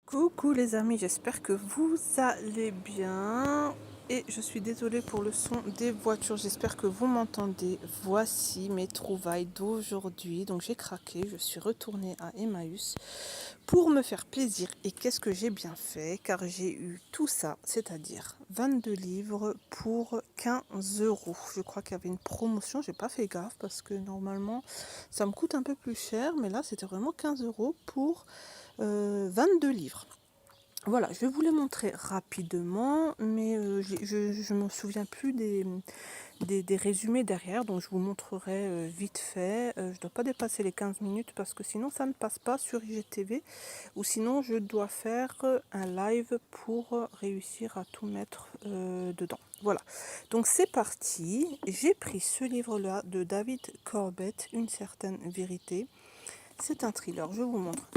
Coucou les amis, j'espère que vous allez bien et je suis désolée pour le son des voitures, j'espère que vous m'entendez. Voici mes trouvailles d'aujourd'hui, donc j'ai craqué, je suis retournée à Emmaüs pour me faire plaisir et qu'est-ce que j'ai bien fait car j'ai eu tout ça, c'est-à-dire 22 livres pour 15 euros. Je crois qu'il y avait une promotion, j'ai pas fait gaffe parce que normalement ça me coûte un peu plus cher, mais là c'était vraiment 15 euros pour 22 livres. Voilà, je vais vous les montrer rapidement, mais je ne me souviens plus des résumés derrière, donc je vous montrerai vite fait. Je ne dois pas dépasser les 15 minutes parce que sinon ça ne passe pas sur IGTV, ou sinon je dois faire un live pour réussir à tout mettre dedans. Voilà, donc c'est parti. J'ai pris ce livre-là de David Corbett, Une certaine vérité. C'est un thriller, je vous montre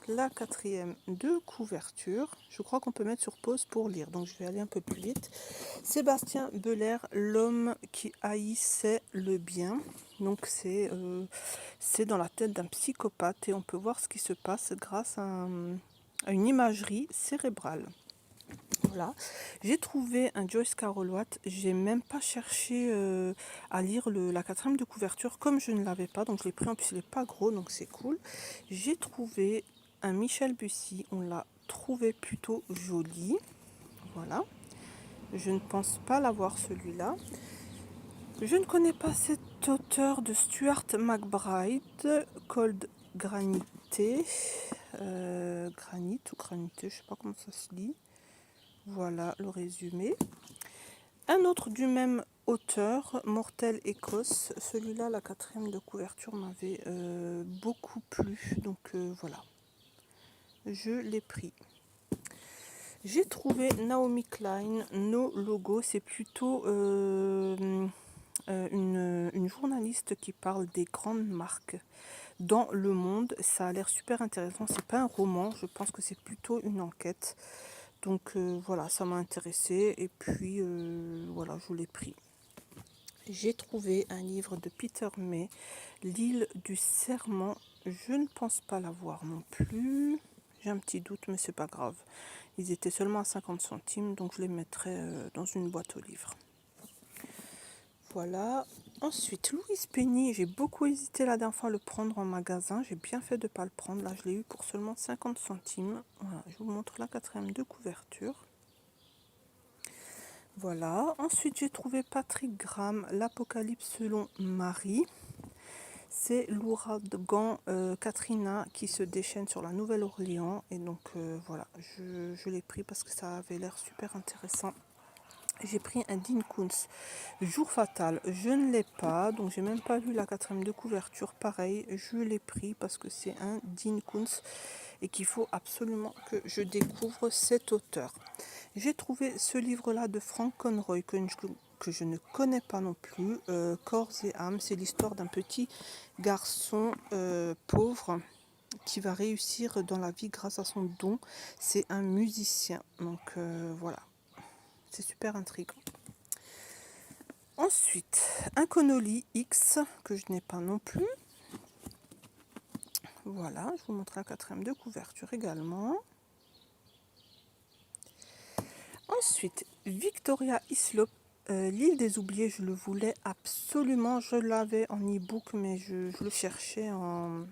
la quatrième de couverture. Je crois qu'on peut mettre sur pause pour lire, donc je vais aller un peu plus vite. Sébastien Beller, l'homme qui haïssait le bien. Donc c'est dans la tête d'un psychopathe et on peut voir ce qui se passe grâce à une imagerie cérébrale. Voilà, j'ai trouvé un Joyce Carol Oates, j'ai même pas cherché à lire la quatrième de couverture comme je ne l'avais pas, donc je l'ai pris, en plus il n'est pas gros donc c'est cool. J'ai trouvé un Michel Bussy, on l'a trouvé plutôt joli, voilà. Je ne pense pas l'avoir celui-là. Je ne connais pas cet auteur de Stuart McBride, Cold Granité, Granite ou Granité, je sais pas comment ça se lit. Voilà le résumé. Un autre du même auteur, Mortel Écosse. Celui-là, la quatrième de couverture m'avait beaucoup plu. Donc voilà, je l'ai pris. J'ai trouvé Naomi Klein, No Logo. C'est plutôt une journaliste qui parle des grandes marques dans le monde. Ça a l'air super intéressant. C'est pas un roman, je pense que c'est plutôt une enquête. Donc voilà, ça m'a intéressé et puis voilà, je l'ai pris. J'ai trouvé un livre de Peter May, L'île du serment. Je ne pense pas l'avoir non plus. J'ai un petit doute, mais c'est pas grave. Ils étaient seulement à 50 centimes, donc je les mettrai dans une boîte aux livres. Voilà. Ensuite, Louise Penny, j'ai beaucoup hésité la dernière fois à le prendre en magasin. J'ai bien fait de ne pas le prendre. Là, je l'ai eu pour seulement 50 centimes. Voilà, je vous montre la quatrième de couverture. Voilà. Ensuite, j'ai trouvé Patrick Graham, L'Apocalypse selon Marie. C'est l'ouragan Katrina qui se déchaîne sur la Nouvelle-Orléans. Et donc, voilà, je l'ai pris parce que ça avait l'air super intéressant. J'ai pris un Dean Koontz, Jour fatal. Je ne l'ai pas, donc j'ai même pas vu la quatrième de couverture. Pareil, je l'ai pris parce que c'est un Dean Koontz et qu'il faut absolument que je découvre cet auteur. J'ai trouvé ce livre-là de Frank Conroy que je ne connais pas non plus, Corps et âme. C'est l'histoire d'un petit garçon pauvre qui va réussir dans la vie grâce à son don. C'est un musicien, donc voilà. C'est super intriguant. Ensuite, un Connolly X que je n'ai pas non plus. Voilà, je vous montre la quatrième de couverture également. Ensuite, Victoria Hislop, L'île des oubliés, je le voulais absolument. Je l'avais en e-book, mais je le cherchais en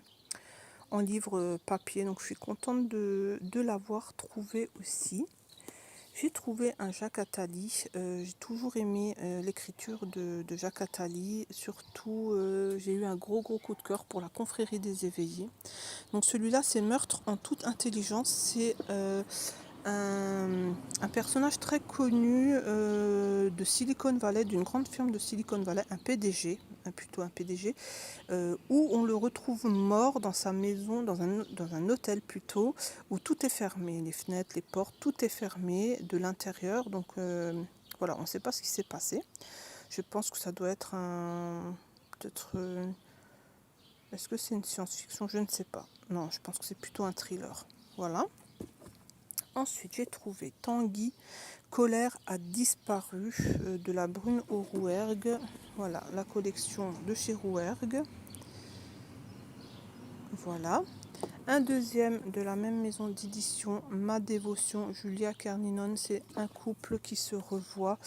livre papier. Donc je suis contente de l'avoir trouvé aussi. J'ai trouvé un Jacques Attali. J'ai toujours aimé l'écriture de Jacques Attali. Surtout, j'ai eu un gros coup de cœur pour la confrérie des éveillés. Donc celui-là, c'est Meurtre en toute intelligence. C'est un personnage très connu de Silicon Valley, d'une grande firme de Silicon Valley, un PDG, plutôt un PDG, où on le retrouve mort dans sa maison, dans un hôtel plutôt, où tout est fermé, les fenêtres, les portes, tout est fermé de l'intérieur. Donc voilà, on ne sait pas ce qui s'est passé. Je pense que ça doit être peut-être... est-ce que c'est une science-fiction? Je ne sais pas. Non, je pense que c'est plutôt un thriller. Voilà. Ensuite, j'ai trouvé Tanguy, Colère a disparu de la Brune au Rouergue. Voilà, la collection de chez Rouergue. Voilà. Un deuxième de la même maison d'édition, Ma Dévotion, Julia Kerninon. C'est un couple qui se revoit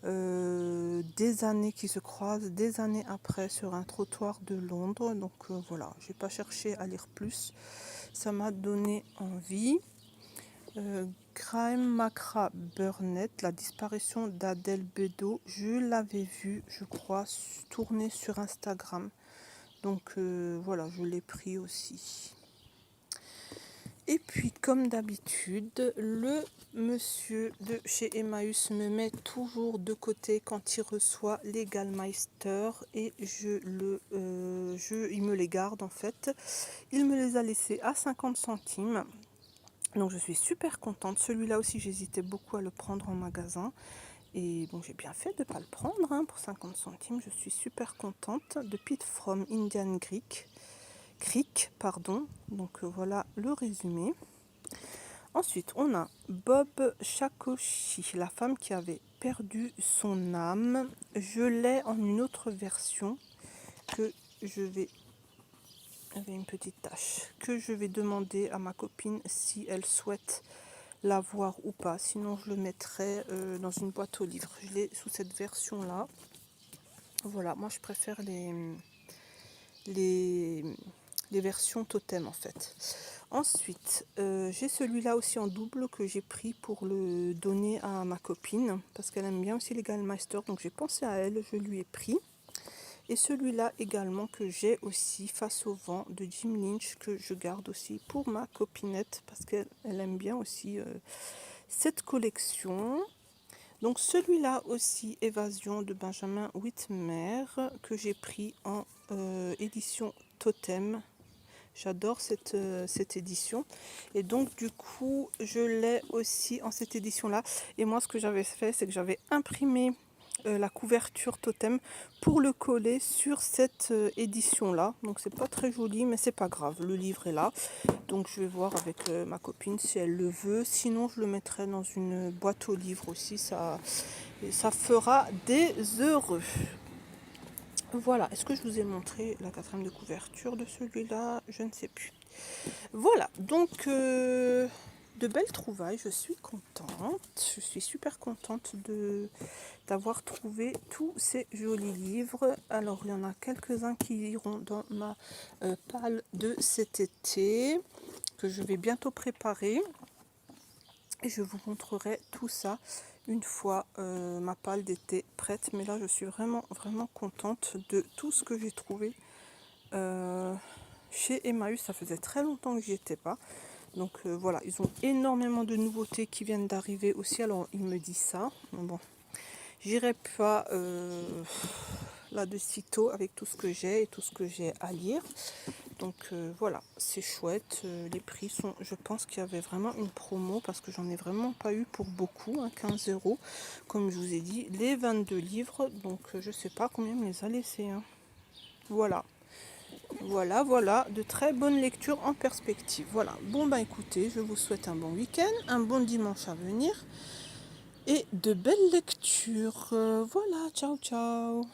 des années, qui se croisent des années après sur un trottoir de Londres. Donc voilà, j'ai pas cherché à lire plus, ça m'a donné envie. Graham McGrath Burnett, la disparition d'Adèle Bedeau, je l'avais vu, je crois, tourner sur Instagram. Donc voilà, je l'ai pris aussi. Et puis, comme d'habitude, le monsieur de chez Emmaüs me met toujours de côté quand il reçoit les Gallmeister et il me les garde en fait. Il me les a laissés à 50 centimes. Donc je suis super contente. Celui-là aussi, j'hésitais beaucoup à le prendre en magasin. Et bon, j'ai bien fait de ne pas le prendre hein, pour 50 centimes. Je suis super contente. De Pete from Indian Creek, pardon. Donc voilà le résumé. Ensuite, on a Bob Shakoshi, la femme qui avait perdu son âme. Je l'ai en une autre version que je vais... Il y avait une petite tache. Que je vais demander à ma copine si elle souhaite la voir ou pas. Sinon, je le mettrai dans une boîte aux livres. Je l'ai sous cette version-là. Voilà, moi je préfère les versions totem en fait. Ensuite, j'ai celui-là aussi en double que j'ai pris pour le donner à ma copine parce qu'elle aime bien aussi les Gallmeister, donc j'ai pensé à elle, je lui ai pris. Et celui-là également que j'ai aussi, Face au vent de Jim Lynch, que je garde aussi pour ma copinette parce qu'elle aime bien aussi cette collection. Donc celui-là aussi, Évasion de Benjamin Whitmer, que j'ai pris en édition Totem. J'adore cette édition. Et donc du coup, je l'ai aussi en cette édition-là. Et moi, ce que j'avais fait, c'est que j'avais imprimé la couverture Totem pour le coller sur cette édition-là. Donc c'est pas très joli, mais c'est pas grave. Le livre est là. Donc je vais voir avec ma copine si elle le veut. Sinon, je le mettrai dans une boîte aux livres aussi. Ça fera des heureux. Voilà, est-ce que je vous ai montré la quatrième de couverture de celui-là? Je ne sais plus. Voilà, donc de belles trouvailles, je suis contente. Je suis super contente d'avoir trouvé tous ces jolis livres. Alors, il y en a quelques-uns qui iront dans ma palle de cet été, que je vais bientôt préparer. Et je vous montrerai tout ça une fois ma palle d'été prête. Mais là, je suis vraiment, vraiment contente de tout ce que j'ai trouvé chez Emmaüs. Ça faisait très longtemps que j'y étais pas. Donc voilà, ils ont énormément de nouveautés qui viennent d'arriver aussi. Alors, ils me disent ça. Bon, j'irai pas là de sitôt avec tout ce que j'ai et tout ce que j'ai à lire. Donc voilà, c'est chouette. Les prix sont, je pense qu'il y avait vraiment une promo parce que j'en ai vraiment pas eu pour beaucoup, hein, 15 €, comme je vous ai dit, les 22 livres. Donc je sais pas combien me les a laissés. Hein. Voilà. Voilà, voilà, de très bonnes lectures en perspective. Voilà, bon bah écoutez, je vous souhaite un bon week-end, un bon dimanche à venir et de belles lectures. Voilà, ciao ciao.